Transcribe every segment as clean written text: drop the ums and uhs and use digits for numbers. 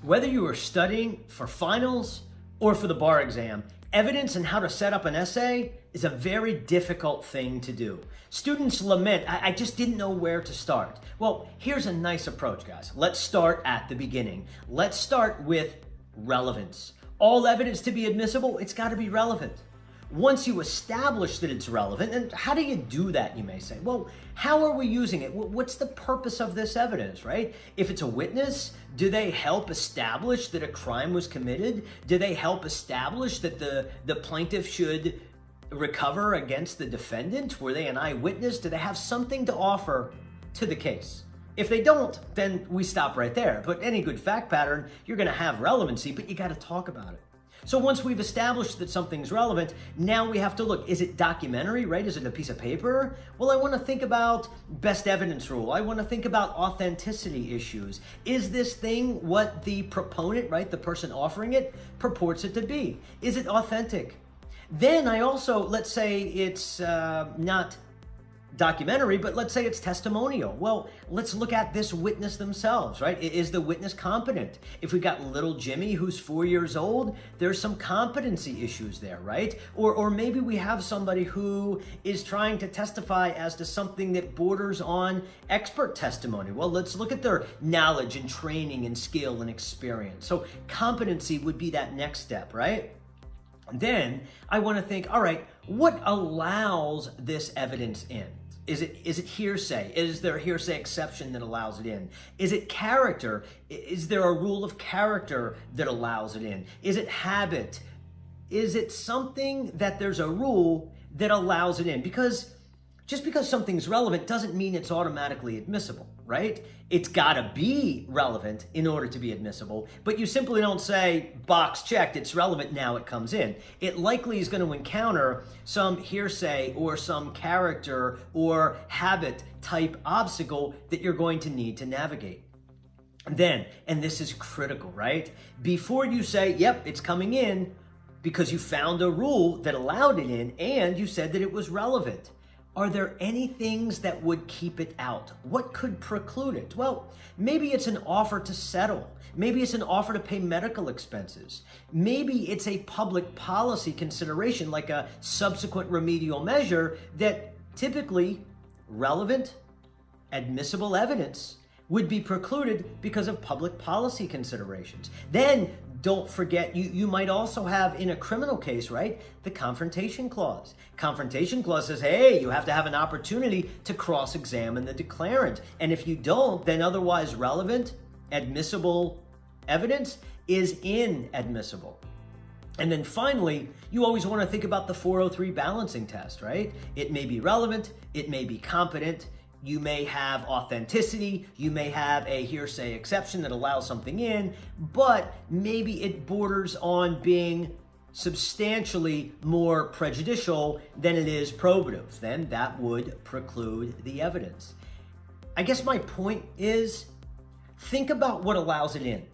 Whether you are studying for finals or for the bar exam, evidence and how to set up an essay is a very difficult thing to do. Students lament, I just didn't know where to start. Well, here's a nice approach, guys. Let's start at the beginning. Let's start with relevance. All evidence to be admissible, it's got to be relevant. Once you establish that it's relevant, and how do you do that, you may say? Well, how are we using it? What's the purpose of this evidence, right? If it's a witness, do they help establish that a crime was committed? Do they help establish that the plaintiff should recover against the defendant? Were they an eyewitness? Do they have something to offer to the case? If they don't, then we stop right there. But any good fact pattern, you're going to have relevancy, but you got to talk about it. So once we've established that something's relevant, now we have to look, is it documentary, right? Is it a piece of paper? Well, I want to think about best evidence rule. I want to think about authenticity issues. Is this thing what the proponent, right, the person offering it, purports it to be? Is it authentic? Then I also, let's say it's not documentary, but let's say it's testimonial. Well, let's look at this witness themselves, right? Is the witness competent? If we got little Jimmy who's 4 years old, there's some competency issues there, right? Or maybe we have somebody who is trying to testify as to something that borders on expert testimony. Well, let's look at their knowledge and training and skill and experience. So competency would be that next step, right? Then I want to think, all right, what allows this evidence in? Is it hearsay? Is there a hearsay exception that allows it in? Is it character? Is there a rule of character that allows it in? Is it habit? Is it something that there's a rule that allows it in? Because just because something's relevant doesn't mean it's automatically admissible, right? It's got to be relevant in order to be admissible, but you simply don't say, box checked, it's relevant, now it comes in. It likely is going to encounter some hearsay or some character or habit type obstacle that you're going to need to navigate. Then, and this is critical, right? Before you say, yep, it's coming in because you found a rule that allowed it in and you said that it was relevant, are there any things that would keep it out? What could preclude it? Well, maybe it's an offer to settle. Maybe it's an offer to pay medical expenses. Maybe it's a public policy consideration like a subsequent remedial measure that typically relevant, admissible evidence would be precluded because of public policy considerations. Then don't forget, you might also have in a criminal case, right, the confrontation clause. Confrontation clause says, hey, you have to have an opportunity to cross-examine the declarant. And if you don't, then otherwise relevant, admissible evidence is inadmissible. And then finally, you always want to think about the 403 balancing test, right? It may be relevant, it may be competent, you may have authenticity, you may have a hearsay exception that allows something in, but maybe it borders on being substantially more prejudicial than it is probative. Then that would preclude the evidence. I guess my point is, think about what allows it in.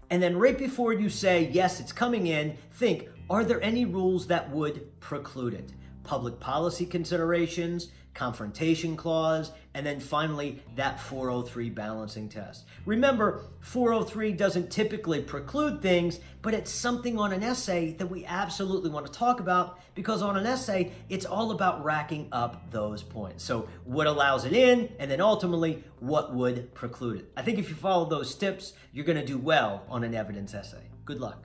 And then right before you say, yes, it's coming in, think, are there any rules that would preclude it? Public policy considerations, confrontation clause, and then finally that 403 balancing test. Remember, 403 doesn't typically preclude things, but it's something on an essay that we absolutely want to talk about because on an essay, it's all about racking up those points. So what allows it in, and then ultimately, what would preclude it? I think if you follow those tips, you're going to do well on an evidence essay. Good luck.